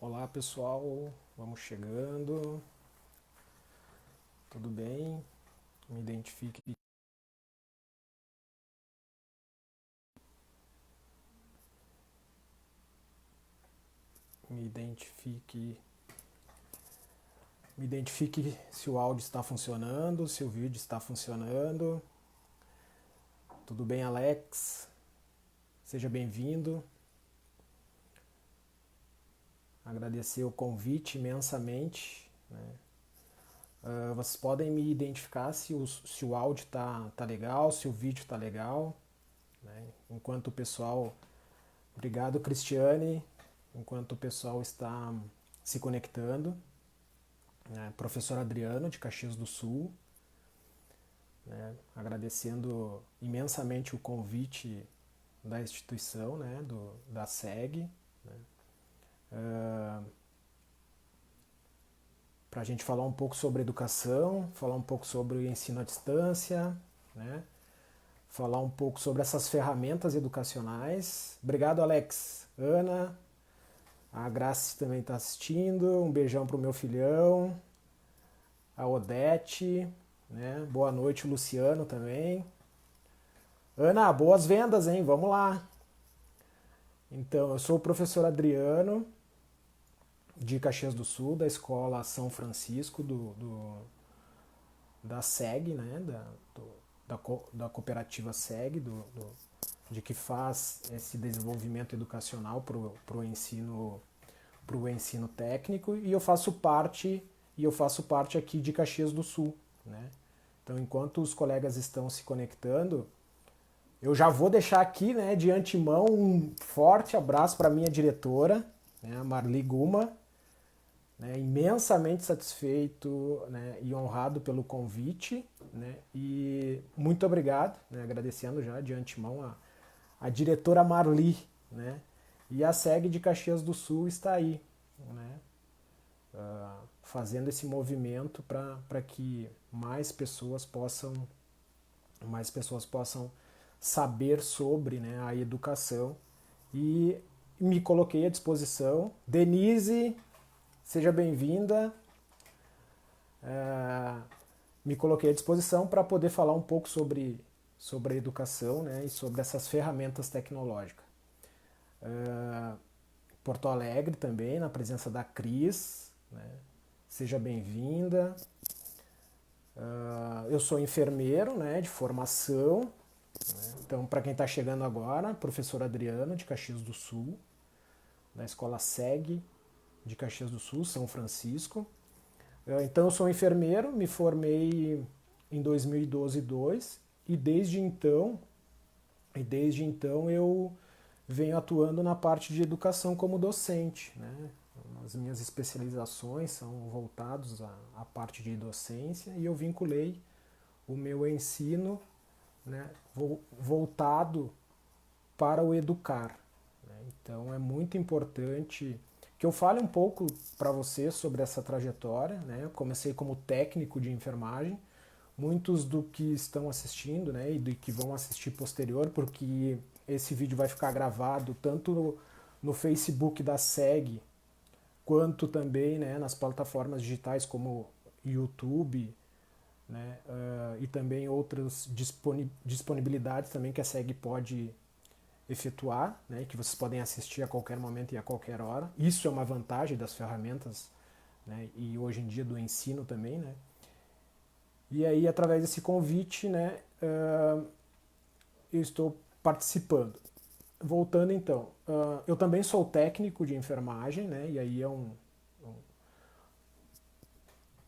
Olá pessoal, vamos chegando, tudo bem? Me identifique, me identifique, me identifique se o áudio está funcionando, se o vídeo está funcionando. Tudo bem, Alex? Seja bem-vindo. Agradecer o convite imensamente, né? Vocês podem me identificar se o áudio tá legal, se o vídeo está legal, né? Enquanto o pessoal. Obrigado, Cristiane. Enquanto o pessoal está se conectando, né? Professor Adriano, de Caxias do Sul, né? Agradecendo imensamente o convite da instituição, né? Da SEG, né? Para a gente falar um pouco sobre educação, falar um pouco sobre o ensino à distância, né? Falar um pouco sobre essas ferramentas educacionais. Obrigado, Alex. Ana, a Grace também está assistindo. Um beijão pro meu filhão. A Odete, né? Boa noite, Luciano também. Ana, boas vendas, hein? Vamos lá. Então, eu sou o professor Adriano, de Caxias do Sul, da Escola São Francisco, da SEG, né? Da cooperativa SEG, de que faz esse desenvolvimento educacional para o ensino técnico, e eu faço parte aqui de Caxias do Sul, né? Então, enquanto os colegas estão se conectando, eu já vou deixar aqui, né, de antemão, um forte abraço para minha diretora, né, a Marli Guma, né, imensamente satisfeito, né, e honrado pelo convite, né, e muito obrigado, né, agradecendo já de antemão a diretora Marli, né, e a SEG de Caxias do Sul está aí, né, fazendo esse movimento para que mais pessoas possam saber sobre, né, a educação, e me coloquei à disposição. Denise, seja bem-vinda. É, Me coloquei à disposição para poder falar um pouco sobre a educação, né, e sobre essas ferramentas tecnológicas. Porto Alegre também, na presença da Cris, né, seja bem-vinda. Eu sou enfermeiro, né, de formação. Então, para quem está chegando agora, professor Adriano, de Caxias do Sul, da Escola SEG de Caxias do Sul, São Francisco. Então, eu sou enfermeiro, me formei em 2012 e desde então eu venho atuando na parte de educação como docente, né? As minhas especializações são voltadas à parte de docência, e eu vinculei o meu ensino, né, voltado para o educar, né? Então é muito importante que eu fale um pouco para você sobre essa trajetória, né? Eu comecei como técnico de enfermagem. Muitos do que estão assistindo, né, e do que vão assistir posterior, porque esse vídeo vai ficar gravado tanto no Facebook da SEG, quanto também, né, nas plataformas digitais como YouTube, né, e também outras disponibilidades também que a SEG pode efetuar, né, que vocês podem assistir a qualquer momento e a qualquer hora. Isso é uma vantagem das ferramentas, né, e hoje em dia do ensino também, né. E aí, através desse convite, né, eu estou participando. Voltando então, eu também sou técnico de enfermagem, né, e aí é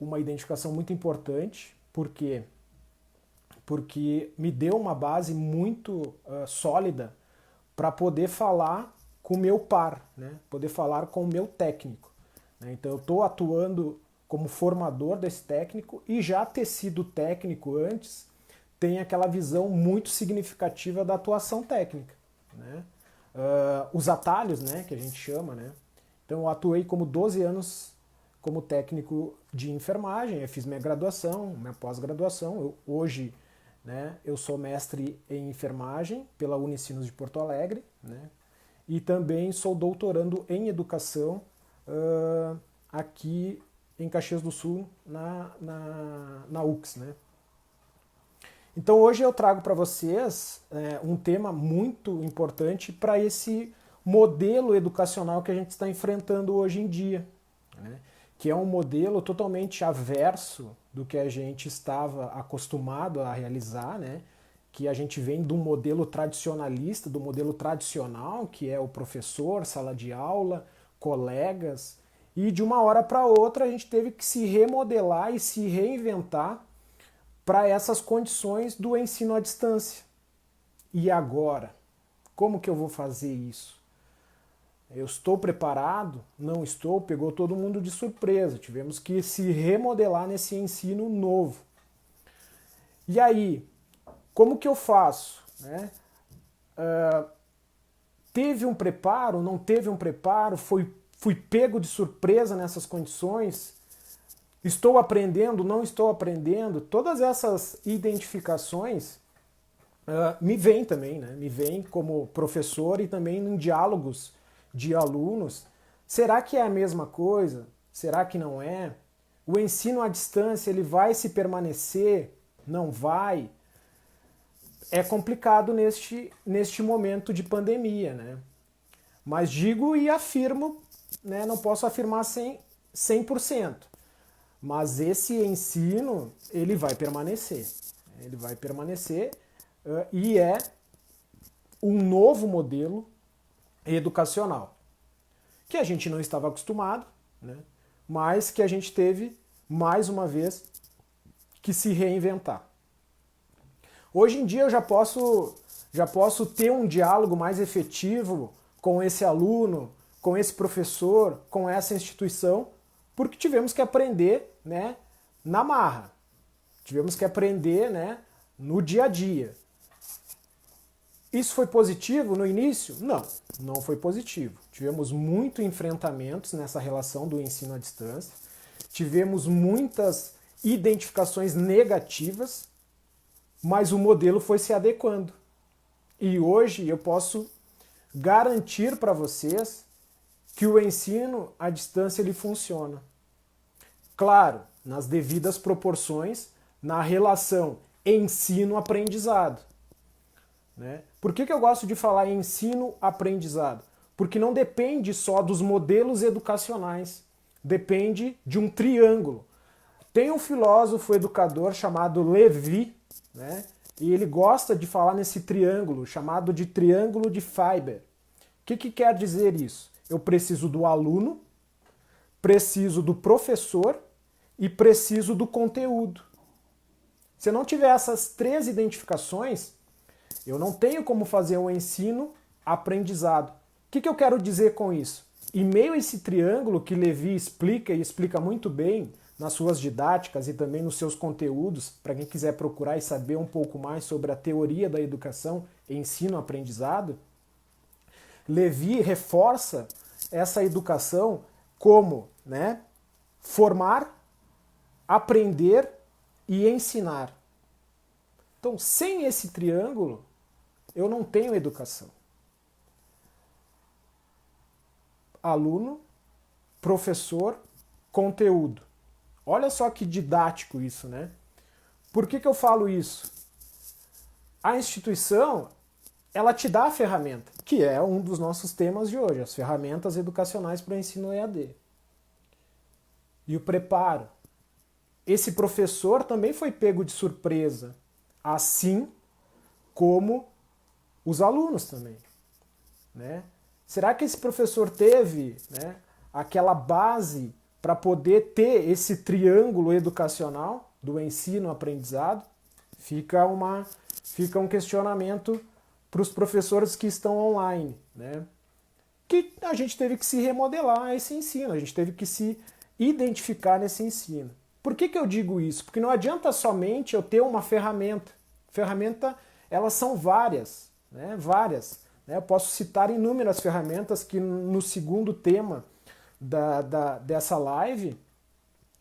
uma identificação muito importante, porque me deu uma base muito sólida para poder falar com o meu par, né? Poder falar com o meu técnico, né? Então eu estou atuando como formador desse técnico, e já ter sido técnico antes tem aquela visão muito significativa da atuação técnica, né? Os atalhos, né, que a gente chama, né? Então eu atuei como 12 anos como técnico de enfermagem, eu fiz minha graduação, minha pós-graduação. Hoje, né, eu sou mestre em enfermagem pela Unicinos de Porto Alegre, né, e também sou doutorando em educação aqui em Caxias do Sul, na UX, né? Então hoje eu trago para vocês um tema muito importante para esse modelo educacional que a gente está enfrentando hoje em dia, né? Que é um modelo totalmente averso do que a gente estava acostumado a realizar, né? Que a gente vem de um modelo tradicionalista, do modelo tradicional, que é o professor, sala de aula, colegas, e de uma hora para outra a gente teve que se remodelar e se reinventar para essas condições do ensino à distância. E agora? Como que eu vou fazer isso? Eu estou preparado? Não estou? Pegou todo mundo de surpresa. Tivemos que se remodelar nesse ensino novo. E aí, como que eu faço? Né? Teve um preparo? Não teve um preparo? Fui pego de surpresa nessas condições? Estou aprendendo, não estou aprendendo? Todas essas identificações me vêm também, né? Me vêm como professor e também em diálogos de alunos. Será que é a mesma coisa? Será que não é? O ensino à distância, ele vai se permanecer? Não vai? É complicado neste momento de pandemia, né? Mas digo e afirmo, né? Não posso afirmar 100%. Mas esse ensino, ele vai permanecer. Ele vai permanecer e é um novo modelo educacional, que a gente não estava acostumado, né? Mas que a gente teve, mais uma vez, que se reinventar. Hoje em dia eu já posso ter um diálogo mais efetivo com esse aluno, com esse professor, com essa instituição, porque tivemos que aprender, né, na marra. Tivemos que aprender, né, no dia a dia. Isso foi positivo no início? Não, não foi positivo. Tivemos muitos enfrentamentos nessa relação do ensino à distância. Tivemos muitas identificações negativas, mas o modelo foi se adequando. E hoje eu posso garantir para vocês que o ensino à distância ele funciona. Claro, nas devidas proporções, na relação ensino-aprendizado. Né? Por que eu gosto de falar em ensino-aprendizado? Porque não depende só dos modelos educacionais, depende de um triângulo. Tem um filósofo educador chamado Levi, né? E ele gosta de falar nesse triângulo, chamado de triângulo de Faber. O que quer dizer isso? Eu preciso do aluno, preciso do professor e preciso do conteúdo. Se eu não tiver essas três identificações, eu não tenho como fazer um ensino-aprendizado. O que eu quero dizer com isso? Em meio a esse triângulo que Levi explica e explica muito bem nas suas didáticas e também nos seus conteúdos, para quem quiser procurar e saber um pouco mais sobre a teoria da educação, ensino-aprendizado, Levi reforça essa educação como, né, formar, aprender e ensinar. Então, sem esse triângulo, eu não tenho educação. Aluno, professor, conteúdo. Olha só que didático isso, né? Por que eu falo isso? A instituição, ela te dá a ferramenta, que é um dos nossos temas de hoje, as ferramentas educacionais para o ensino EAD. E o preparo. Esse professor também foi pego de surpresa, assim como os alunos também. Né? Será que esse professor teve, né, aquela base para poder ter esse triângulo educacional do ensino-aprendizado? Fica um questionamento para os professores que estão online. Né? Que a gente teve que se remodelar esse ensino, a gente teve que se identificar nesse ensino. Por que eu digo isso? Porque não adianta somente eu ter uma ferramenta. Ferramenta, elas são várias, né? Várias. Né? Eu posso citar inúmeras ferramentas que no segundo tema dessa live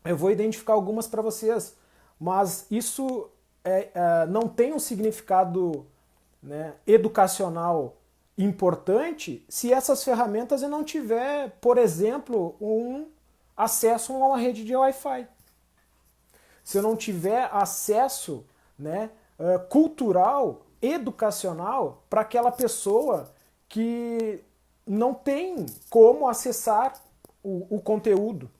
eu vou identificar algumas para vocês. Mas isso não tem um significado, né, educacional importante se essas ferramentas eu não tiver, por exemplo, um acesso a uma rede de Wi-Fi. Se eu não tiver acesso, né, cultural, educacional para aquela pessoa que não tem como acessar o conteúdo,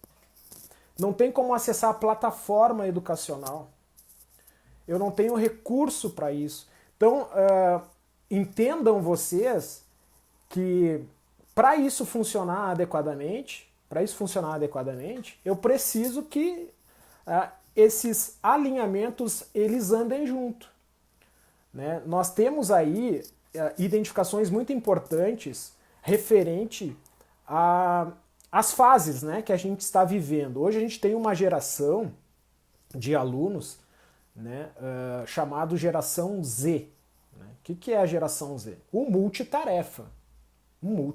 não tem como acessar a plataforma educacional. Eu não tenho recurso para isso. Então, entendam vocês que para isso funcionar adequadamente, eu preciso que esses alinhamentos eles andem junto. Né? Nós temos aí identificações muito importantes referente às fases, né, que a gente está vivendo. Hoje a gente tem uma geração de alunos, né, chamado geração Z. Né? O que é a geração Z? O multitarefa. O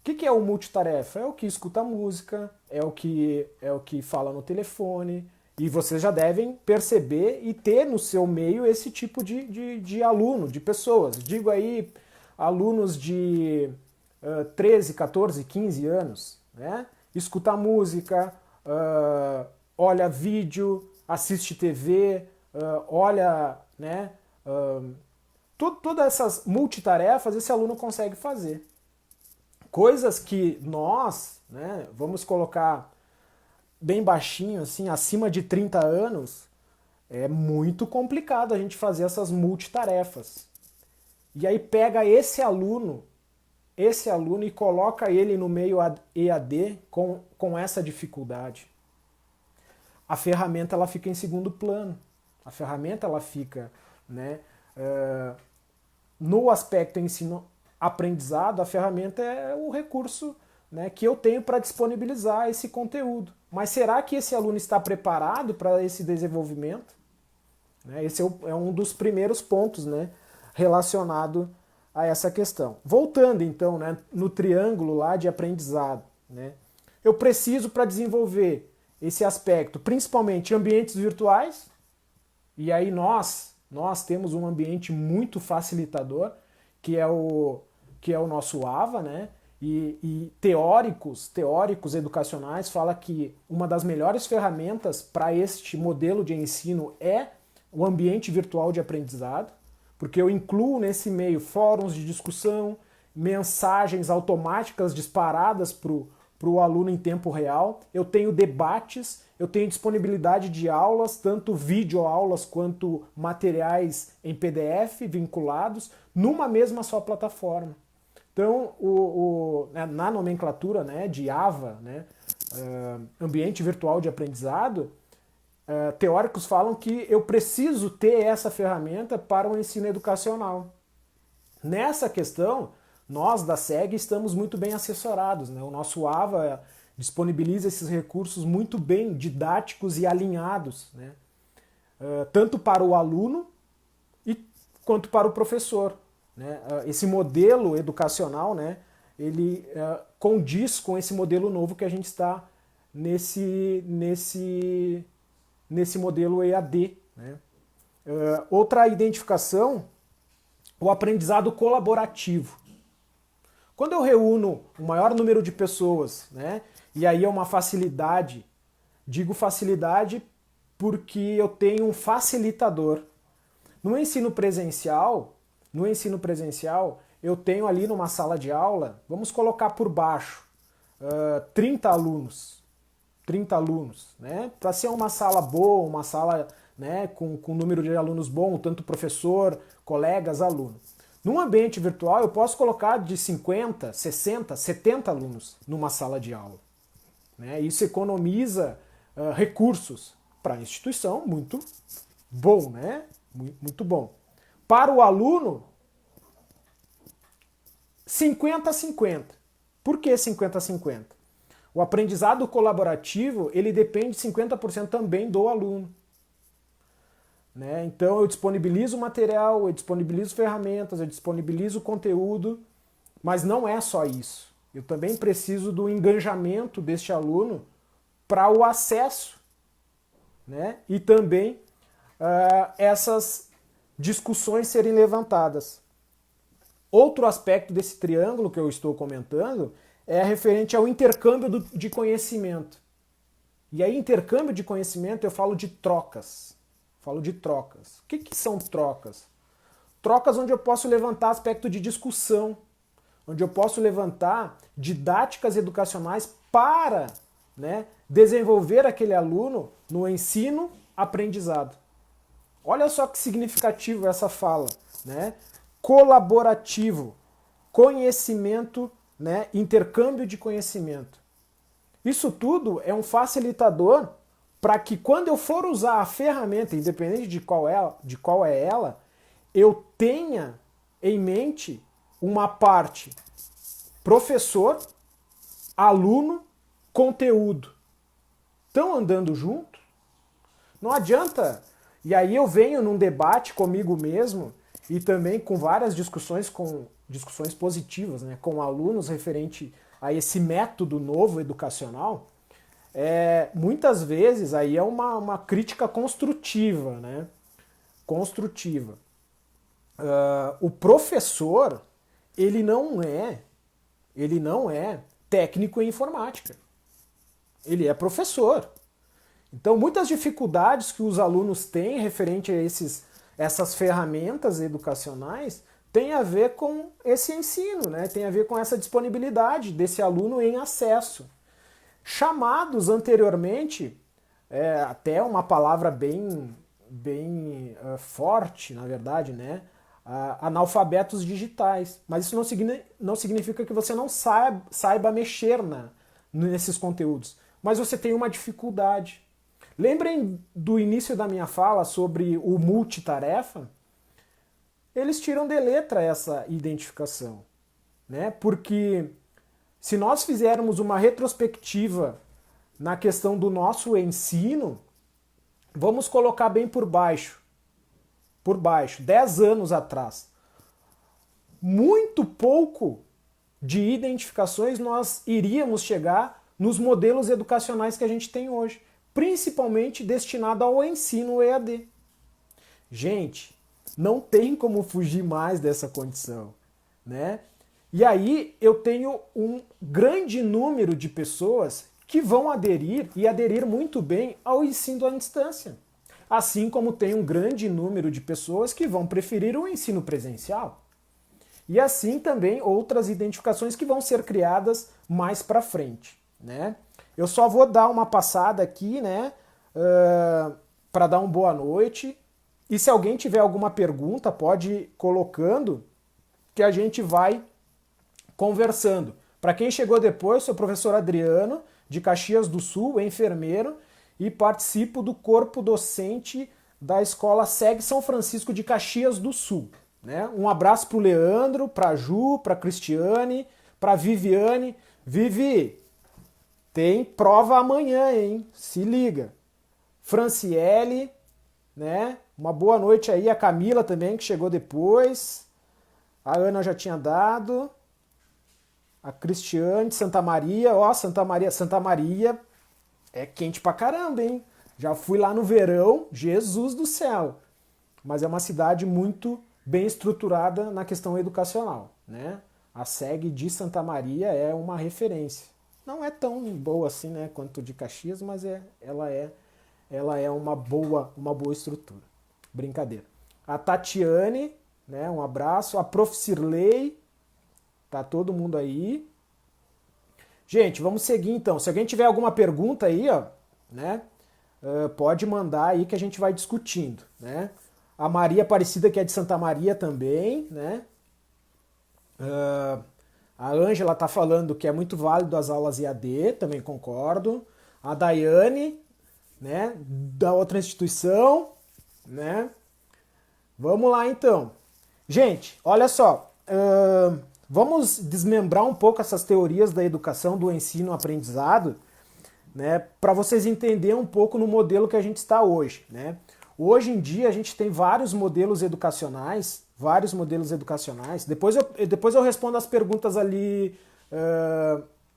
que é o multitarefa? É o que escuta música, é o que fala no telefone, e vocês já devem perceber e ter no seu meio esse tipo de aluno, de pessoas. Digo aí, alunos de 13, 14, 15 anos, né? Escuta música, olha vídeo, assiste TV, olha, né? Todas essas multitarefas esse aluno consegue fazer. Coisas que nós, né, vamos colocar bem baixinho, assim, acima de 30 anos, é muito complicado a gente fazer essas multitarefas. E aí pega esse aluno e coloca ele no meio EAD com essa dificuldade. A ferramenta ela fica em segundo plano. A ferramenta ela fica, né, no aspecto ensino-aprendizado, a ferramenta é o recurso, né, que eu tenho para disponibilizar esse conteúdo. Mas será que esse aluno está preparado para esse desenvolvimento? Esse é um dos primeiros pontos, né, relacionado a essa questão. Voltando então, né, no triângulo lá de aprendizado, né, eu preciso para desenvolver esse aspecto, principalmente ambientes virtuais, e aí nós temos um ambiente muito facilitador, que é o nosso AVA, né? E teóricos educacionais falam que uma das melhores ferramentas para este modelo de ensino é o ambiente virtual de aprendizado, porque eu incluo nesse meio fóruns de discussão, mensagens automáticas disparadas para o aluno em tempo real, eu tenho debates, eu tenho disponibilidade de aulas, tanto videoaulas quanto materiais em PDF vinculados, numa mesma só plataforma. Então, na nomenclatura, né, de AVA, né, ambiente virtual de aprendizado, teóricos falam que eu preciso ter essa ferramenta para o ensino educacional. Nessa questão, nós da SEG estamos muito bem assessorados, né? O nosso AVA disponibiliza esses recursos muito bem didáticos e alinhados, né? Tanto para o aluno quanto para o professor. Né? Esse modelo educacional, né, ele condiz com esse modelo novo que a gente está nesse modelo EAD. Né? Outra identificação, o aprendizado colaborativo. Quando eu reúno o maior número de pessoas, né, e aí é uma facilidade, digo facilidade porque eu tenho um facilitador. No ensino presencial, eu tenho ali numa sala de aula, vamos colocar por baixo, 30 alunos. 30 alunos, né? Para ser uma sala boa, uma sala, né, com número de alunos bom, tanto professor, colegas, aluno. Num ambiente virtual, eu posso colocar de 50, 60, 70 alunos numa sala de aula. Né? Isso economiza recursos para a instituição, muito bom, né? Muito bom. Para o aluno, 50-50. Por que 50-50? O aprendizado colaborativo, ele depende 50% também do aluno. Né? Então eu disponibilizo material, eu disponibilizo ferramentas, eu disponibilizo conteúdo, mas não é só isso. Eu também preciso do engajamento deste aluno para o acesso, né? E também essas discussões serem levantadas. Outro aspecto desse triângulo que eu estou comentando é referente ao intercâmbio de conhecimento. E aí, intercâmbio de conhecimento, eu falo de trocas. Falo de trocas. O que são trocas? Trocas onde eu posso levantar aspecto de discussão, onde eu posso levantar didáticas educacionais para, né, desenvolver aquele aluno no ensino-aprendizado. Olha só que significativo essa fala, né? Colaborativo, conhecimento, né, intercâmbio de conhecimento. Isso tudo é um facilitador para que quando eu for usar a ferramenta, independente de qual é ela, eu tenha em mente uma parte professor, aluno, conteúdo. Estão andando junto? Não adianta. E aí eu venho num debate comigo mesmo e também com várias discussões positivas, né, com alunos referente a esse método novo educacional. Muitas vezes aí é uma crítica construtiva, né? Construtiva. O professor, ele não é técnico em informática. Ele é professor. Então, muitas dificuldades que os alunos têm referente a essas ferramentas educacionais tem a ver com esse ensino, né? Tem a ver com essa disponibilidade desse aluno em acesso. Chamados anteriormente, até uma palavra bem forte, na verdade, né? Analfabetos digitais. Mas isso não significa que você não saiba mexer nesses conteúdos. Mas você tem uma dificuldade. Lembrem do início da minha fala sobre o multitarefa? Eles tiram de letra essa identificação, né? Porque se nós fizermos uma retrospectiva na questão do nosso ensino, vamos colocar bem por baixo, 10 anos atrás. Muito pouco de identificações nós iríamos chegar nos modelos educacionais que a gente tem hoje, principalmente destinado ao ensino EAD. Gente, não tem como fugir mais dessa condição, né? E aí eu tenho um grande número de pessoas que vão aderir e aderir muito bem ao ensino à distância. Assim como tem um grande número de pessoas que vão preferir o ensino presencial. E assim também outras identificações que vão ser criadas mais para frente, né? Eu só vou dar uma passada aqui, né, para dar uma boa noite. E se alguém tiver alguma pergunta, pode ir colocando que a gente vai conversando. Para quem chegou depois, sou o professor Adriano, de Caxias do Sul, enfermeiro, e participo do corpo docente da Escola SEG São Francisco de Caxias do Sul. Né? Um abraço para o Leandro, para a Ju, para a Cristiane, para a Viviane. Vivi, tem prova amanhã, hein? Se liga. Franciele, né? Uma boa noite aí, a Camila também, que chegou depois. A Ana já tinha dado. A Cristiane, Santa Maria. Ó, Santa Maria é quente pra caramba, hein? Já fui lá no verão, Jesus do céu. Mas é uma cidade muito bem estruturada na questão educacional, né? A SEG de Santa Maria é uma referência. Não é tão boa assim, né, quanto de Caxias, mas ela é uma boa estrutura. Brincadeira. A Tatiane, né, um abraço. A Prof. Cirlei, tá todo mundo aí. Gente, vamos seguir então. Se alguém tiver alguma pergunta aí, ó, né, pode mandar aí que a gente vai discutindo, né? A Maria Aparecida, que é de Santa Maria também, né? A Ângela tá falando que é muito válido as aulas EAD, também concordo. A Daiane, né, da outra instituição, né? Vamos lá então. Gente, olha só, vamos desmembrar um pouco essas teorias da educação, do ensino-aprendizado, né, para vocês entenderem um pouco no modelo que a gente está hoje, né? Hoje em dia a gente tem vários modelos educacionais, Depois eu respondo as perguntas ali,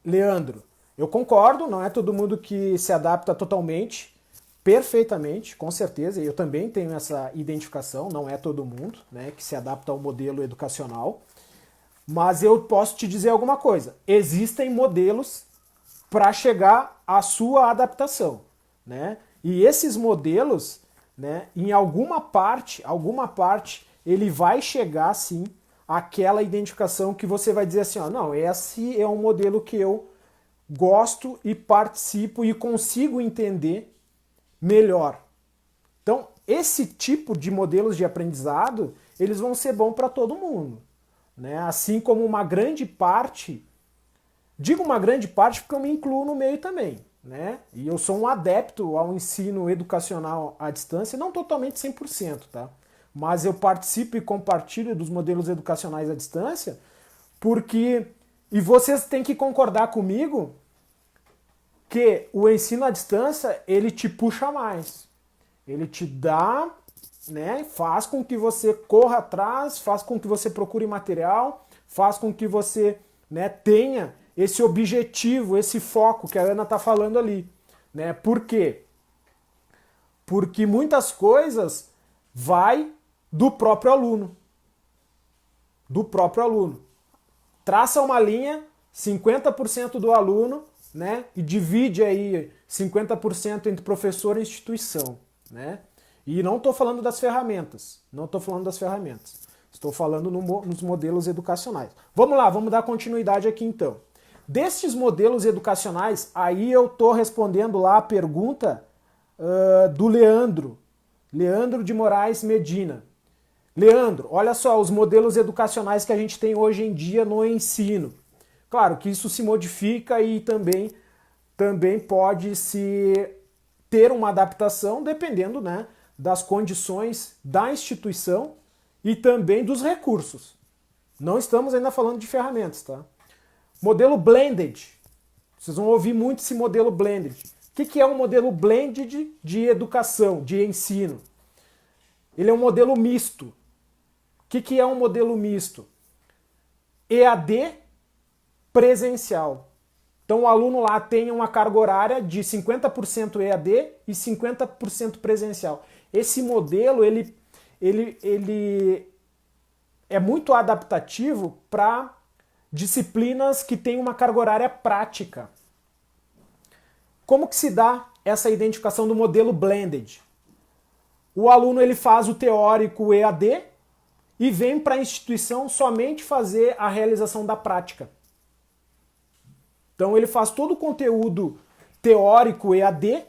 Leandro. Eu concordo, não é todo mundo que se adapta totalmente, perfeitamente, com certeza. Eu também tenho essa identificação, não é todo mundo, né, que se adapta ao modelo educacional. Mas eu posso te dizer alguma coisa. Existem modelos para chegar à sua adaptação, né? E esses modelos, né, em alguma parte, ele vai chegar sim àquela identificação que você vai dizer assim, ó, não, esse é um modelo que eu gosto e participo e consigo entender melhor. Então, esse tipo de modelos de aprendizado, eles vão ser bons para todo mundo, né? Assim como uma grande parte, digo uma grande parte porque eu me incluo no meio também, né? E eu sou um adepto ao ensino educacional à distância, não totalmente 100%, tá? Mas eu participo e compartilho dos modelos educacionais à distância porque, e vocês têm que concordar comigo, que o ensino à distância, ele te puxa mais. Ele te dá, né, faz com que você corra atrás, faz com que você procure material, faz com que você, né, tenha esse objetivo, esse foco que a Ana está falando ali. Né? Por quê? Porque muitas coisas vai do próprio aluno. Do próprio aluno. Traça uma linha, 50% do aluno, né, e divide aí 50% entre professor e instituição. Né? E não estou falando das ferramentas. Não estou falando das ferramentas. Estou falando nos modelos educacionais. Vamos lá, vamos dar continuidade aqui então. Destes modelos educacionais, aí eu estou respondendo lá a pergunta do Leandro de Moraes Medina. Leandro, olha só os modelos educacionais que a gente tem hoje em dia no ensino. Claro que isso se modifica e também pode se ter uma adaptação dependendo, né, das condições da instituição e também dos recursos. Não estamos ainda falando de ferramentas, tá? Modelo blended. Vocês vão ouvir muito esse modelo blended. O que é um modelo blended de educação, de ensino? Ele é um modelo misto. O que é um modelo misto? EAD presencial. Então o aluno lá tem uma carga horária de 50% EAD e 50% presencial. Esse modelo ele é muito adaptativo para disciplinas que têm uma carga horária prática. Como que se dá essa identificação do modelo blended? O aluno ele faz o teórico EAD e vem para a instituição somente fazer a realização da prática. Então ele faz todo o conteúdo teórico EAD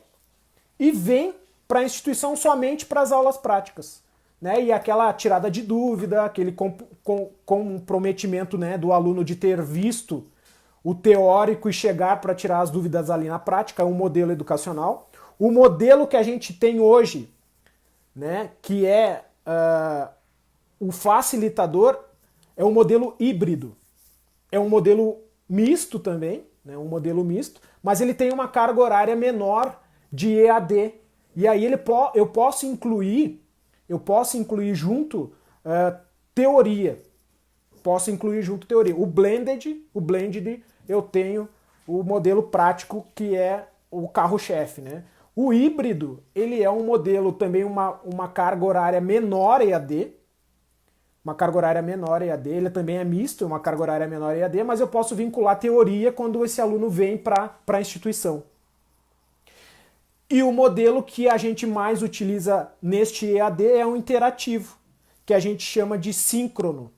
e vem para a instituição somente para as aulas práticas. Né? E aquela tirada de dúvida, aquele comprometimento, né, do aluno de ter visto o teórico e chegar para tirar as dúvidas ali na prática, é um modelo educacional. O modelo que a gente tem hoje, né, que é o facilitador, é um modelo híbrido. É um modelo misto também, né, um modelo misto, mas ele tem uma carga horária menor de EAD. E aí eu posso incluir junto teoria. Posso incluir junto teoria. O blended, eu tenho o modelo prático que é o carro-chefe, né? O híbrido, ele é um modelo também uma carga horária menor EAD. Uma carga horária menor EAD, ele também é misto, uma carga horária menor EAD, mas eu posso vincular teoria quando esse aluno vem para a instituição. E o modelo que a gente mais utiliza neste EAD é o interativo, que a gente chama de síncrono,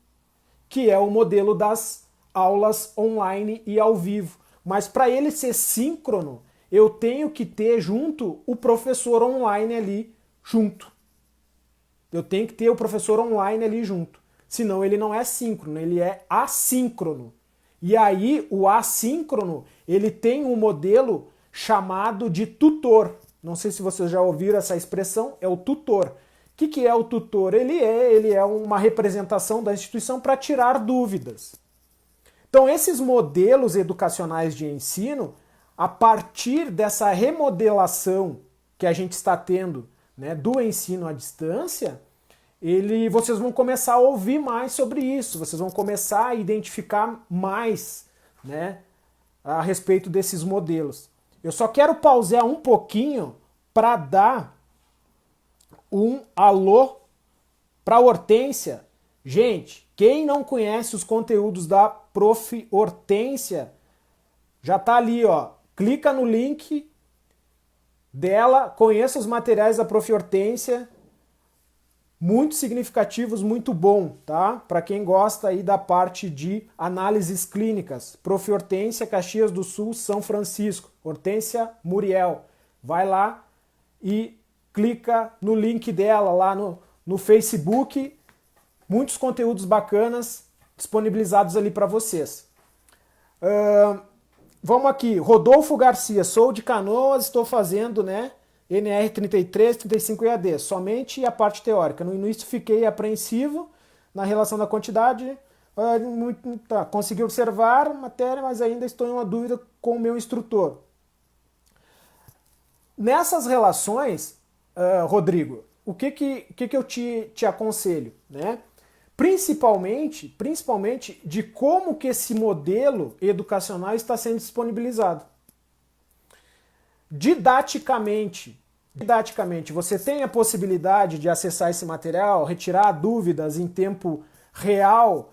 que é o modelo das aulas online e ao vivo. Mas para ele ser síncrono, eu tenho que ter junto o professor online ali junto. Eu tenho que ter o professor online ali junto. Senão ele não é síncrono, ele é assíncrono. E aí o assíncrono, ele tem um modelo chamado de tutor. Não sei se vocês já ouviram essa expressão, é o tutor. O que é o tutor? Ele é uma representação da instituição para tirar dúvidas. Então esses modelos educacionais de ensino, a partir dessa remodelação que a gente está tendo, né, do ensino à distância, vocês vão começar a ouvir mais sobre isso, vocês vão começar a identificar mais, né, a respeito desses modelos. Eu só quero pausar um pouquinho para dar um alô para a Hortência. Gente, Quem não conhece os conteúdos da Prof. Hortência, já tá ali, ó. Clica no link dela, conheça os materiais da Prof. Hortência, muito significativos, muito bom, tá? Para quem gosta aí da parte de análises clínicas. Prof. Hortência, Caxias do Sul, São Francisco. Hortência Muriel. Vai lá e clica no link dela lá no Facebook. Muitos conteúdos bacanas disponibilizados ali para vocês. Vamos aqui, Rodolfo Garcia, sou de Canoas, estou fazendo, né, NR 33, 35 EAD, somente a parte teórica. No início fiquei apreensivo na relação da quantidade, consegui observar a matéria, mas ainda estou em uma dúvida com o meu instrutor. Nessas relações, Rodrigo, o que eu te aconselho, né? Principalmente de como que esse modelo educacional está sendo disponibilizado. Didaticamente, você tem a possibilidade de acessar esse material, retirar dúvidas em tempo real.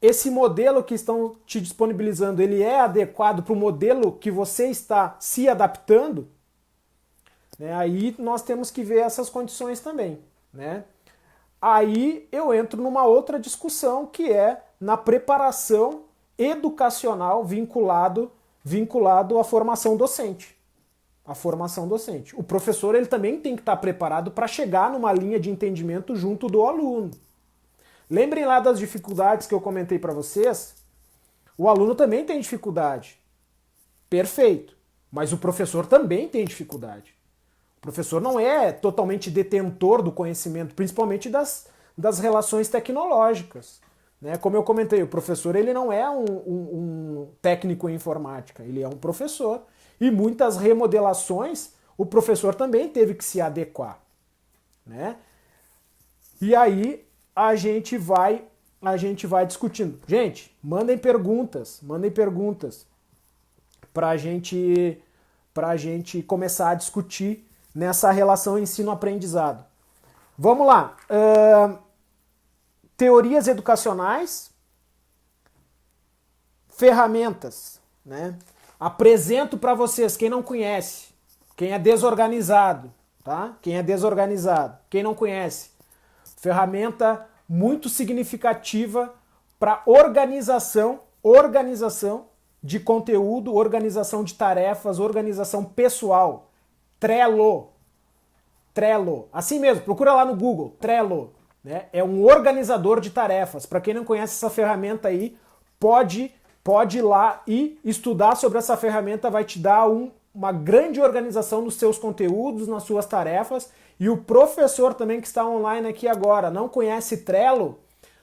Esse modelo que estão te disponibilizando, ele é adequado para o modelo que você está se adaptando? Aí nós temos que ver essas condições também, né? Aí eu entro numa outra discussão que é na preparação educacional vinculado à formação docente. A formação docente. O professor ele também tem que estar preparado para chegar numa linha de entendimento junto do aluno. Lembrem lá das dificuldades que eu comentei para vocês. O aluno também tem dificuldade. Perfeito. Mas o professor também tem dificuldade. O professor não é totalmente detentor do conhecimento, principalmente das relações tecnológicas. Né? Como eu comentei, o professor ele não é um técnico em informática, ele é um professor. E muitas remodelações o professor também teve que se adequar. Né? E aí a gente vai discutindo. Gente, mandem perguntas para a gente começar a discutir nessa relação ensino-aprendizado. Vamos lá. Teorias educacionais, ferramentas. Né? Apresento para vocês, quem não conhece, quem é desorganizado, tá? Quem é desorganizado, quem não conhece. Ferramenta muito significativa para organização de conteúdo, organização de tarefas, organização pessoal. Trello. Assim mesmo, procura lá no Google, Trello. Né? É um organizador de tarefas. Para quem não conhece essa ferramenta aí, pode ir lá e estudar sobre essa ferramenta, vai te dar uma grande organização nos seus conteúdos, nas suas tarefas. E o professor também que está online aqui agora, não conhece Trello,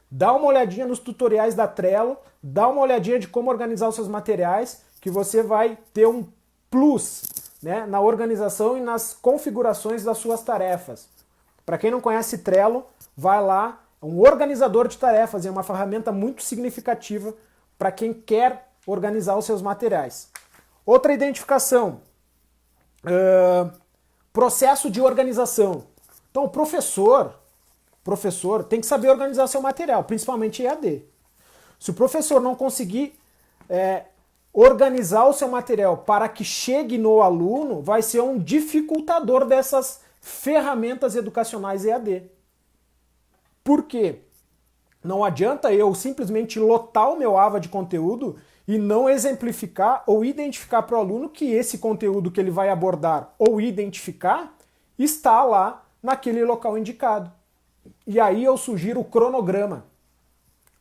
dá uma olhadinha nos tutoriais da Trello, dá uma olhadinha de como organizar os seus materiais, que você vai ter um plus, né, na organização e nas configurações das suas tarefas. Para quem não conhece Trello, vai lá, é um organizador de tarefas, é uma ferramenta muito significativa para quem quer organizar os seus materiais. Outra identificação, processo de organização. Então o professor tem que saber organizar seu material, principalmente EAD. Se o professor não conseguir organizar o seu material para que chegue no aluno, vai ser um dificultador dessas ferramentas educacionais EAD. Por quê? Não adianta eu simplesmente lotar o meu AVA de conteúdo e não exemplificar ou identificar para o aluno que esse conteúdo que ele vai abordar ou identificar está lá naquele local indicado. E aí eu sugiro o cronograma,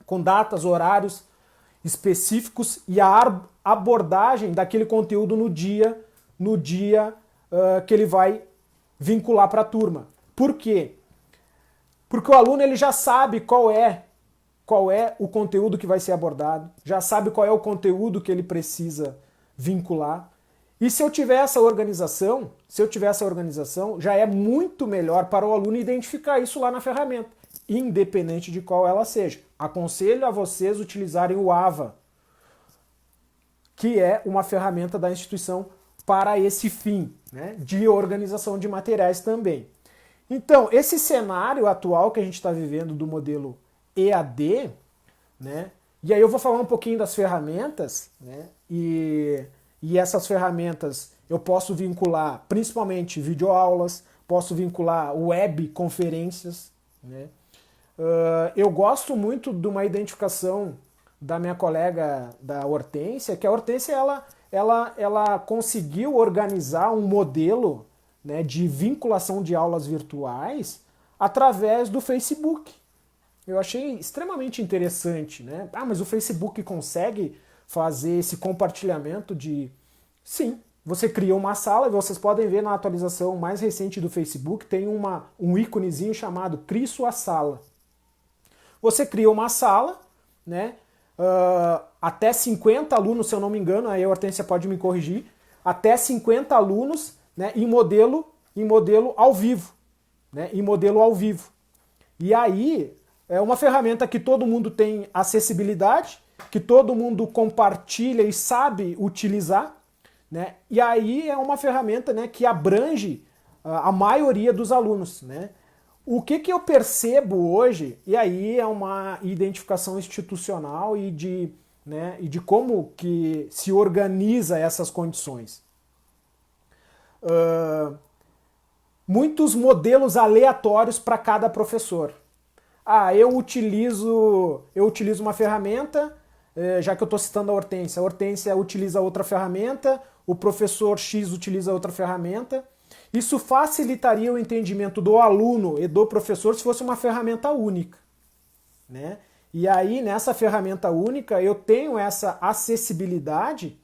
com datas, horários específicos e a abordagem daquele conteúdo no dia que ele vai vincular para a turma. Por quê? Porque o aluno ele já sabe qual é o conteúdo que vai ser abordado, já sabe qual é o conteúdo que ele precisa vincular. E se eu tiver essa organização, já é muito melhor para o aluno identificar isso lá na ferramenta, independente de qual ela seja. Aconselho a vocês utilizarem o AVA, que é uma ferramenta da instituição para esse fim, né, de organização de materiais também. Então, esse cenário atual que a gente está vivendo do modelo EAD, né? E aí eu vou falar um pouquinho das ferramentas, né? E essas ferramentas eu posso vincular principalmente videoaulas, posso vincular web conferências, né? Eu gosto muito de uma identificação da minha colega da Hortência, que a Hortência ela conseguiu organizar um modelo, né, de vinculação de aulas virtuais através do Facebook. Eu achei extremamente interessante, né? Ah, mas o Facebook consegue fazer esse compartilhamento de... Sim, você cria uma sala e vocês podem ver na atualização mais recente do Facebook, tem um íconezinho chamado Crie Sua Sala. Você cria uma sala, né? Até 50 alunos, se eu não me engano, aí a Hortência pode me corrigir, até 50 alunos, né, em modelo ao vivo, né? Em modelo ao vivo. E aí é uma ferramenta que todo mundo tem acessibilidade, que todo mundo compartilha e sabe utilizar, né? E aí é uma ferramenta, né, que abrange a maioria dos alunos, né? O que eu percebo hoje, e aí é uma identificação institucional e de como que se organiza essas condições. Muitos modelos aleatórios para cada professor. Ah, eu utilizo uma ferramenta, já que eu estou citando a Hortência utiliza outra ferramenta, o professor X utiliza outra ferramenta. Isso facilitaria o entendimento do aluno e do professor se fosse uma ferramenta única, né? E aí, nessa ferramenta única, eu tenho essa acessibilidade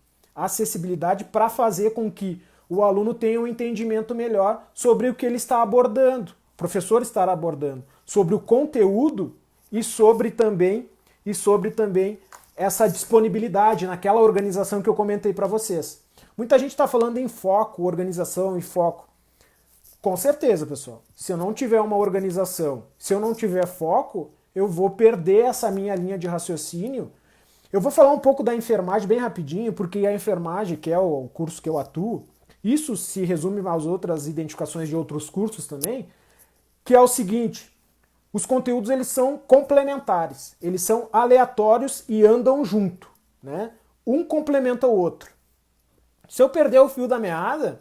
para fazer com que o aluno tenha um entendimento melhor sobre o que ele está abordando, o professor estará abordando, sobre o conteúdo e sobre também essa disponibilidade naquela organização que eu comentei para vocês. Muita gente está falando em foco, organização e foco. Com certeza, pessoal. Se eu não tiver uma organização, se eu não tiver foco, eu vou perder essa minha linha de raciocínio. Eu vou falar um pouco da enfermagem bem rapidinho, porque a enfermagem, que é o curso que eu atuo, isso se resume às outras identificações de outros cursos também, que é o seguinte: os conteúdos eles são complementares, eles são aleatórios e andam junto, né? Um complementa o outro. Se eu perder o fio da meada,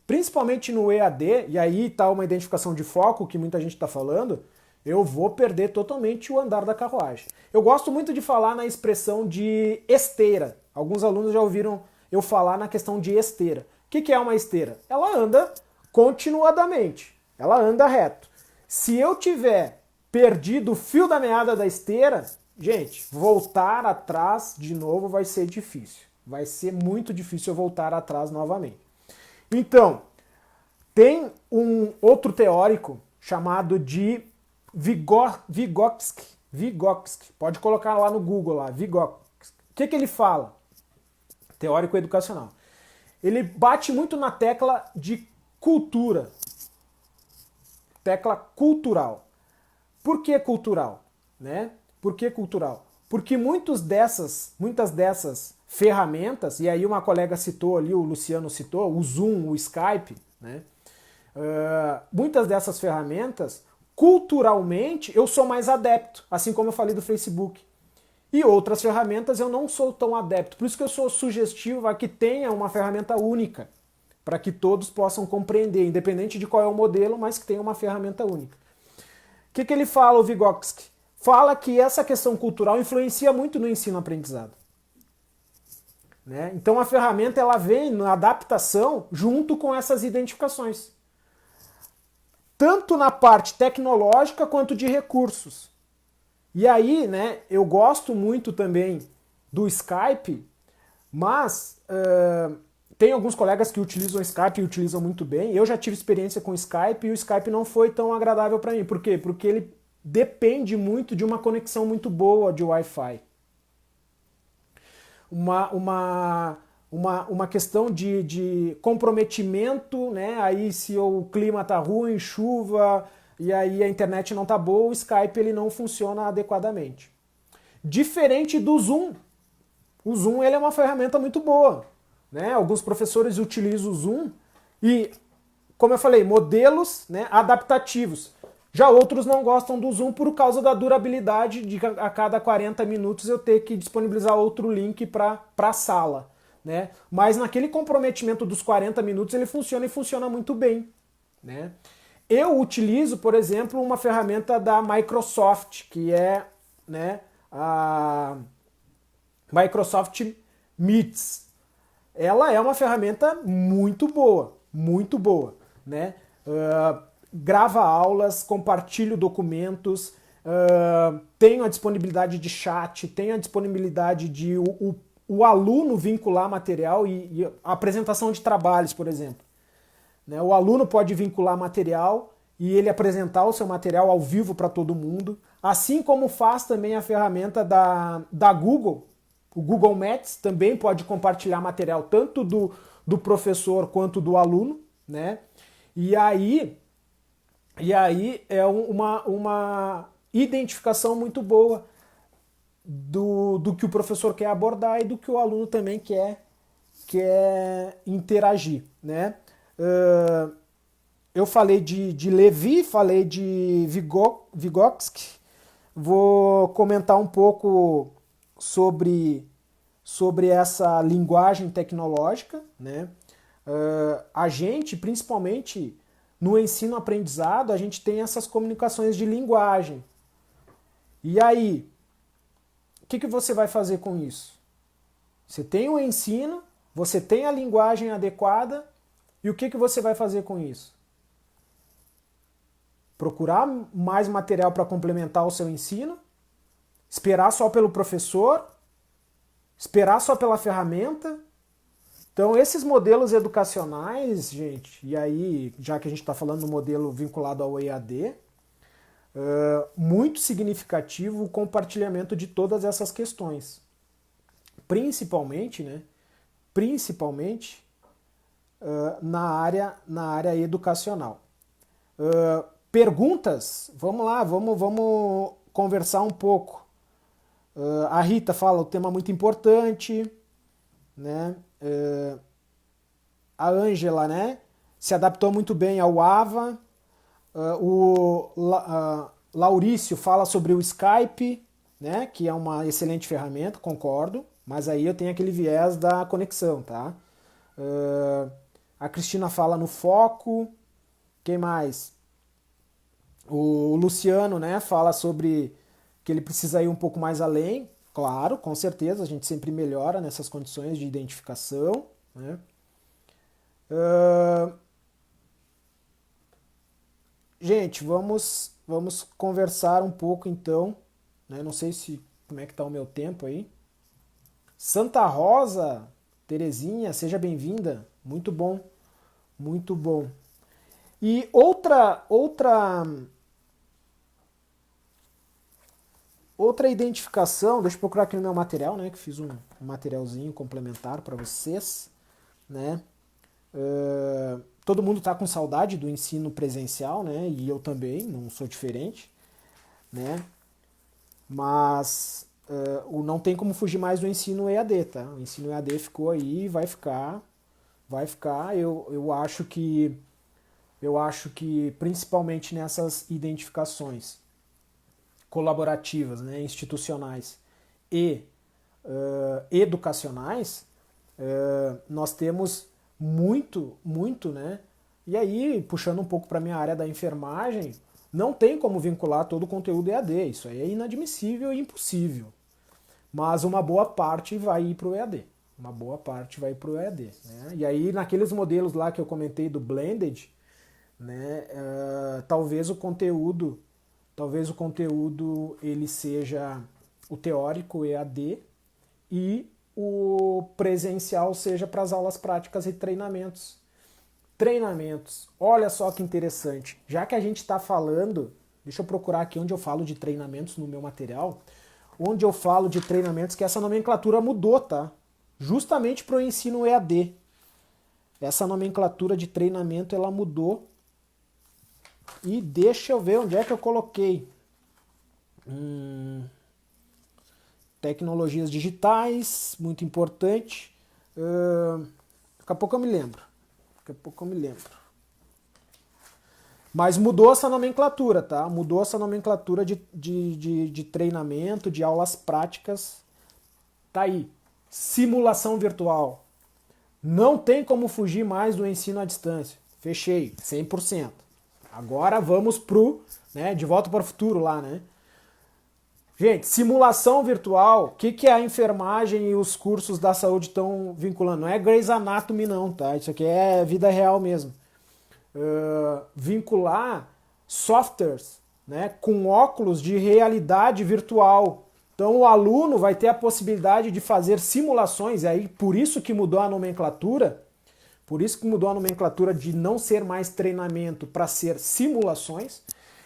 principalmente no EAD, e aí está uma identificação de foco que muita gente está falando, eu vou perder totalmente o andar da carruagem. Eu gosto muito de falar na expressão de esteira. Alguns alunos já ouviram eu falar na questão de esteira. O que é uma esteira? Ela anda continuadamente, ela anda reto. Se eu tiver perdido o fio da meada da esteira, gente, voltar atrás de novo vai ser difícil. Vai ser muito difícil eu voltar atrás novamente. Então, tem um outro teórico chamado de Vygotsky. Pode colocar lá no Google, lá, Vygotsky. O que ele fala? Teórico educacional. Ele bate muito na tecla de cultura. Tecla cultural. Por que cultural? Né? Por que cultural? Porque muitas dessas ferramentas, e aí uma colega citou ali, o Luciano citou, o Zoom, o Skype, né? Muitas dessas ferramentas, culturalmente, eu sou mais adepto, assim como eu falei do Facebook. E outras ferramentas eu não sou tão adepto. Por isso que eu sou sugestivo a que tenha uma ferramenta única, para que todos possam compreender, independente de qual é o modelo, mas que tenha uma ferramenta única. O que ele fala, o Vygotsky? Fala que essa questão cultural influencia muito no ensino-aprendizado. Né? Então a ferramenta ela vem na adaptação junto com essas identificações. Tanto na parte tecnológica quanto de recursos. E aí, né, eu gosto muito também do Skype, mas tem alguns colegas que utilizam o Skype e utilizam muito bem. Eu já tive experiência com o Skype e o Skype não foi tão agradável para mim. Por quê? Porque ele depende muito de uma conexão muito boa de Wi-Fi. Uma questão de comprometimento, né? Aí se o clima tá ruim, chuva, e aí a internet não tá boa, o Skype ele não funciona adequadamente. Diferente do Zoom. O Zoom ele é uma ferramenta muito boa, né? Alguns professores utilizam o Zoom e, como eu falei, modelos, né, adaptativos. Já outros não gostam do Zoom por causa da durabilidade de a cada 40 minutos eu ter que disponibilizar outro link para a sala. Né? Mas naquele comprometimento dos 40 minutos ele funciona e funciona muito bem. Né? Eu utilizo, por exemplo, uma ferramenta da Microsoft, que é, né, a Microsoft Meets. Ela é uma ferramenta muito boa, né? Grava aulas, compartilho documentos, tenho a disponibilidade de chat, tenho a disponibilidade de o aluno vincular material e a apresentação de trabalhos, por exemplo. Né? O aluno pode vincular material e ele apresentar o seu material ao vivo para todo mundo, assim como faz também a ferramenta da Google. O Google Maps também pode compartilhar material tanto do professor quanto do aluno, né? E aí é uma identificação muito boa do que o professor quer abordar e do que o aluno também quer interagir, né? Eu falei de Levi, falei de Vygotsky, vou comentar um pouco sobre essa linguagem tecnológica, né? A gente, principalmente no ensino-aprendizado, a gente tem essas comunicações de linguagem. E aí, o que você vai fazer com isso? Você tem o ensino, você tem a linguagem adequada, e o que você vai fazer com isso? Procurar mais material para complementar o seu ensino? Esperar só pelo professor? Esperar só pela ferramenta? Então, esses modelos educacionais, gente, e aí, já que a gente está falando do modelo vinculado ao EAD, muito significativo o compartilhamento de todas essas questões. Principalmente, né? Principalmente na área educacional. Perguntas? Vamos lá, vamos conversar um pouco. A Rita fala, o tema muito importante, né? A Ângela, né, se adaptou muito bem ao AVA. O Laurício fala sobre o Skype, né, que é uma excelente ferramenta, concordo, mas aí eu tenho aquele viés da conexão, tá? A Cristina fala no foco. Quem mais? O Luciano, né, fala sobre que ele precisa ir um pouco mais além. Claro, com certeza, a gente sempre melhora nessas condições de identificação. Né? Gente, vamos conversar um pouco então. Né? Não sei como é que está o meu tempo aí. Santa Rosa, Terezinha, seja bem-vinda. Muito bom, muito bom. E outra identificação, deixa eu procurar aqui no meu material, né, que fiz um materialzinho complementar para vocês, né? Todo mundo está com saudade do ensino presencial, né? E eu também, não sou diferente, né? Mas não tem como fugir mais do ensino EAD, tá? O ensino EAD ficou aí e vai ficar. Eu acho que principalmente nessas identificações colaborativas, né, institucionais e educacionais, nós temos muito, né? E aí, puxando um pouco para a minha área da enfermagem, não tem como vincular todo o conteúdo EAD, isso aí é inadmissível e impossível. Mas uma boa parte vai ir para o EAD. Uma boa parte vai para o EAD. Né? E aí, naqueles modelos lá que eu comentei do Blended, né, talvez o conteúdo ele seja o teórico EAD e o presencial seja para as aulas práticas e treinamentos. Olha só que interessante. Já que a gente está falando, deixa eu procurar aqui onde eu falo de treinamentos no meu material, onde eu falo de treinamentos, que essa nomenclatura mudou, tá? Justamente para o ensino EAD. Essa nomenclatura de treinamento, ela mudou. E deixa eu ver onde é que eu coloquei. Tecnologias digitais, muito importante. Daqui a pouco eu me lembro. Mas mudou essa nomenclatura, tá? Mudou essa nomenclatura de treinamento, de aulas práticas. Tá aí. Simulação virtual. Não tem como fugir mais do ensino à distância. Fechei, 100%. Agora vamos pro, né, de volta para o futuro lá, né? Gente, simulação virtual, o que a enfermagem e os cursos da saúde estão vinculando? Não é Grey's Anatomy não, tá? Isso aqui é vida real mesmo. Vincular softwares, né, com óculos de realidade virtual. Então o aluno vai ter a possibilidade de fazer simulações, e aí por isso que mudou a nomenclatura, de não ser mais treinamento para ser simulações.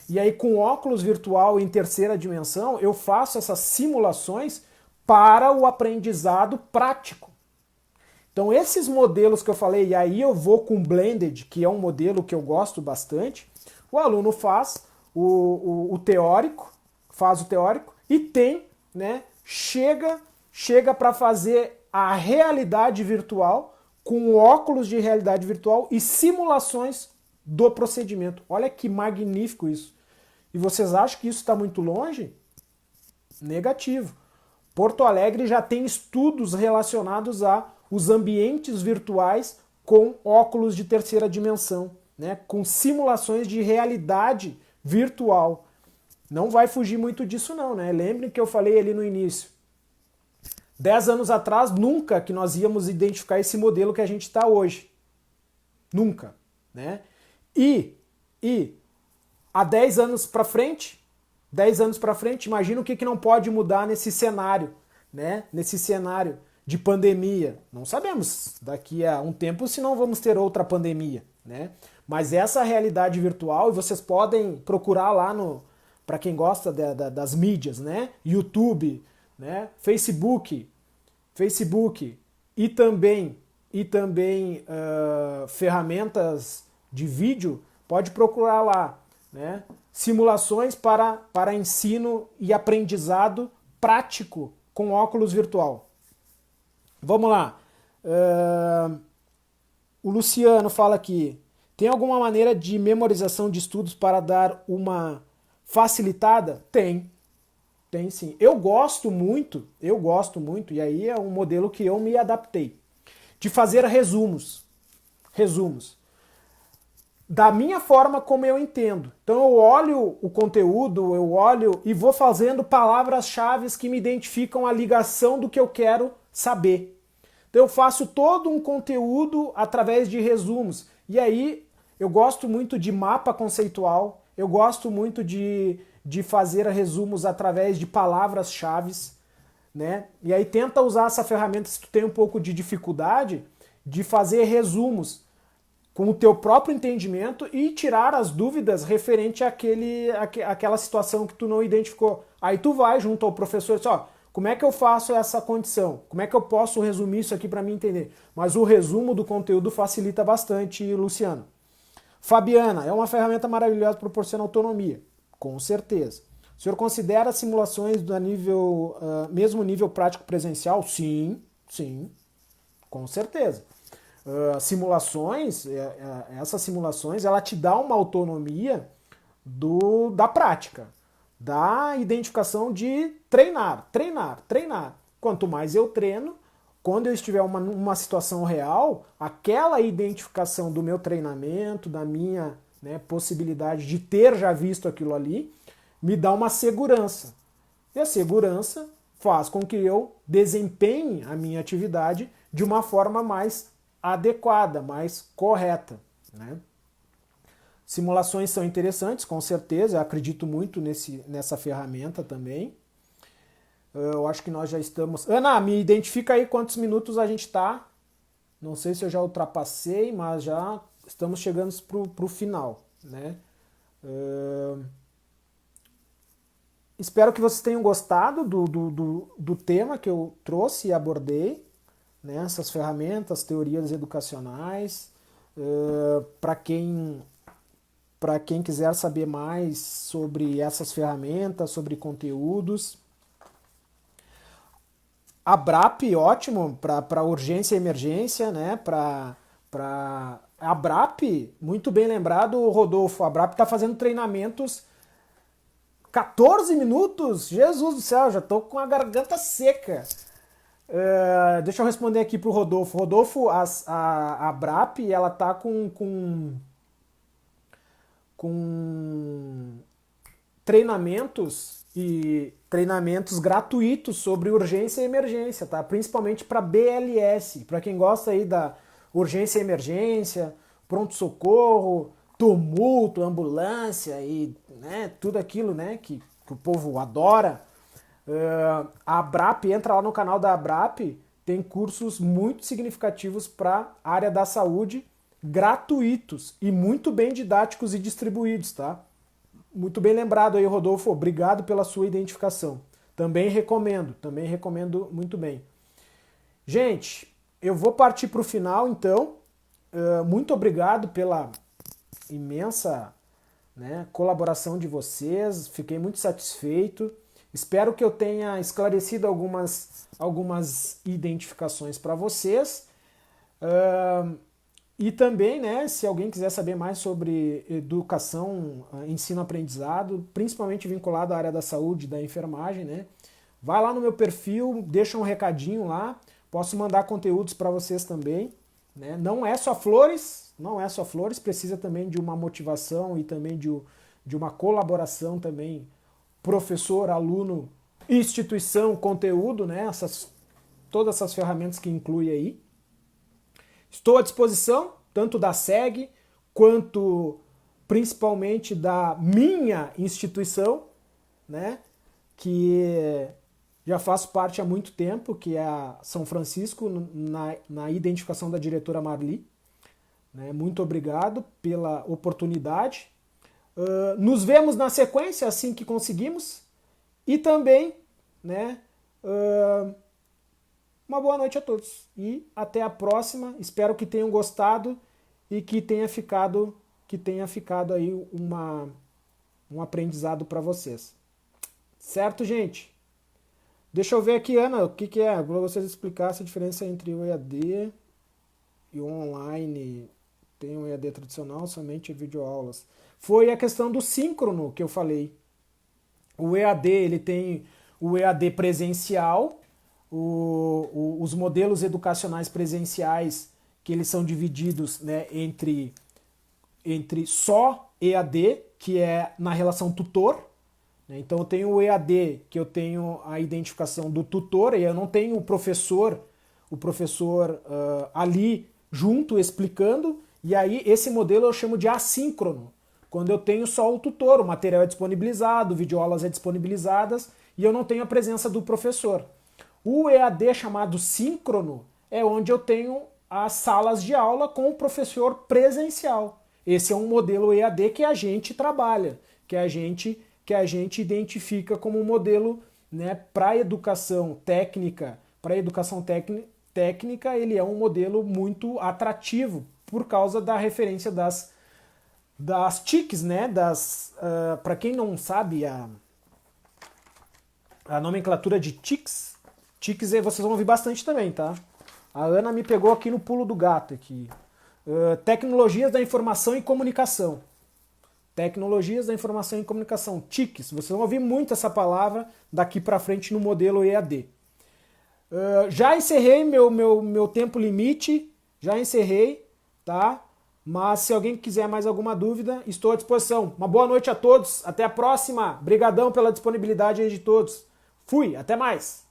E aí com óculos virtual em terceira dimensão, eu faço essas simulações para o aprendizado prático. Então esses modelos que eu falei, e aí eu vou com Blended, que é um modelo que eu gosto bastante, o aluno faz o teórico, e tem, né, chega para fazer a realidade virtual com óculos de realidade virtual e simulações do procedimento. Olha que magnífico isso. E vocês acham que isso está muito longe? Negativo. Porto Alegre já tem estudos relacionados a os ambientes virtuais com óculos de terceira dimensão, né? Com simulações de realidade virtual. Não vai fugir muito disso não, né? Lembrem que eu falei ali no início. 10 anos atrás, nunca que nós íamos identificar esse modelo que a gente está hoje. Nunca, né? E há 10 anos para frente, imagina o que não pode mudar nesse cenário, né? Nesse cenário de pandemia. Não sabemos daqui a um tempo se não vamos ter outra pandemia, né? Mas essa realidade virtual, e vocês podem procurar lá no, para quem gosta das mídias, né? YouTube, né? Facebook e também ferramentas de vídeo, pode procurar lá, né? Simulações para ensino e aprendizado prático com óculos virtual. Vamos lá. O Luciano fala aqui, tem alguma maneira de memorização de estudos para dar uma facilitada? Tem sim. Eu gosto muito, e aí é um modelo que eu me adaptei, de fazer resumos da minha forma como eu entendo. Então eu olho o conteúdo, eu olho e vou fazendo palavras-chave que me identificam a ligação do que eu quero saber. Então eu faço todo um conteúdo através de resumos. E aí eu gosto muito de mapa conceitual, eu gosto muito de fazer resumos através de palavras-chave, né? E aí tenta usar essa ferramenta se tu tem um pouco de dificuldade de fazer resumos com o teu próprio entendimento e tirar as dúvidas referente àquela situação que tu não identificou. Aí tu vai junto ao professor e diz, ó, como é que eu faço essa condição? Como é que eu posso resumir isso aqui para mim entender? Mas o resumo do conteúdo facilita bastante, Luciano. Fabiana, é uma ferramenta maravilhosa que proporciona autonomia. Com certeza. O senhor considera simulações do mesmo nível prático presencial? Sim, com certeza. Essas simulações, ela te dá uma autonomia da prática, da identificação de treinar. Quanto mais eu treino, quando eu estiver numa situação real, aquela identificação do meu treinamento, da minha, né, possibilidade de ter já visto aquilo ali, me dá uma segurança. E a segurança faz com que eu desempenhe a minha atividade de uma forma mais adequada, mais correta, né? Simulações são interessantes, com certeza, eu acredito muito nessa ferramenta também. Eu acho que nós já estamos... Ana, me identifica aí quantos minutos a gente está. Não sei se eu já ultrapassei, mas já estamos chegando para o final, né? Espero que vocês tenham gostado do tema que eu trouxe e abordei, né? Essas ferramentas, teorias educacionais. Para quem quiser saber mais sobre essas ferramentas, sobre conteúdos. A BRAP, ótimo, para urgência e emergência, né? Para A Brap, muito bem lembrado, Rodolfo, a Brap está fazendo treinamentos 14 minutos? Jesus do céu, já estou com a garganta seca. Deixa eu responder aqui pro Rodolfo. Rodolfo, a Brap, ela tá com treinamentos e treinamentos gratuitos sobre urgência e emergência, tá? Principalmente para BLS, para quem gosta aí da urgência e emergência, pronto-socorro, tumulto, ambulância e, né, tudo aquilo, né, que o povo adora. A Abrap, entra lá no canal da Abrap, tem cursos muito significativos para a área da saúde, gratuitos e muito bem didáticos e distribuídos, tá? Muito bem lembrado aí, Rodolfo, obrigado pela sua identificação. Também recomendo muito bem. Gente, eu vou partir para o final, então. Muito obrigado pela imensa, né, colaboração de vocês, fiquei muito satisfeito. Espero que eu tenha esclarecido algumas identificações para vocês. E também, né, se alguém quiser saber mais sobre educação, ensino-aprendizado, principalmente vinculado à área da saúde, da enfermagem, né, vai lá no meu perfil, deixa um recadinho lá, posso mandar conteúdos para vocês também. Né? Não é só flores, precisa também de uma motivação e também de uma colaboração também, professor, aluno, instituição, conteúdo, né? Todas essas ferramentas que inclui aí. Estou à disposição, tanto da SEG, quanto principalmente da minha instituição, né? Que já faço parte há muito tempo, que é a São Francisco, na identificação da diretora Marli. Né? Muito obrigado pela oportunidade. Nos vemos na sequência, assim que conseguimos. E também, né, uma boa noite a todos. E até a próxima. Espero que tenham gostado e que tenha ficado aí um aprendizado para vocês. Certo, gente? Deixa eu ver aqui, Ana, o que é? Para vocês explicar essa diferença entre o EAD e o online. Tem um EAD tradicional, somente videoaulas. Foi a questão do síncrono que eu falei. O EAD, ele tem o EAD presencial, os modelos educacionais presenciais, que eles são divididos, né, entre só EAD, que é na relação tutor. Então eu tenho o EAD, que eu tenho a identificação do tutor, e eu não tenho o professor ali junto explicando, e aí esse modelo eu chamo de assíncrono, quando eu tenho só o tutor, o material é disponibilizado, videoaulas é disponibilizadas, e eu não tenho a presença do professor. O EAD chamado síncrono é onde eu tenho as salas de aula com o professor presencial. Esse é um modelo EAD que a gente trabalha, que a gente identifica como um modelo, né, para a educação técnica. Para a educação técnica, ele é um modelo muito atrativo por causa da referência das TICs, né? Para quem não sabe a nomenclatura de TICs vocês vão ouvir bastante também, tá? A Ana me pegou aqui no pulo do gato aqui. Tecnologias da informação e comunicação. Tecnologias da informação e comunicação, TICs. Vocês vão ouvir muito essa palavra daqui para frente no modelo EAD. Já encerrei meu tempo limite, já encerrei, tá? Mas se alguém quiser mais alguma dúvida, estou à disposição. Uma boa noite a todos, até a próxima. Brigadão pela disponibilidade aí de todos. Fui, até mais.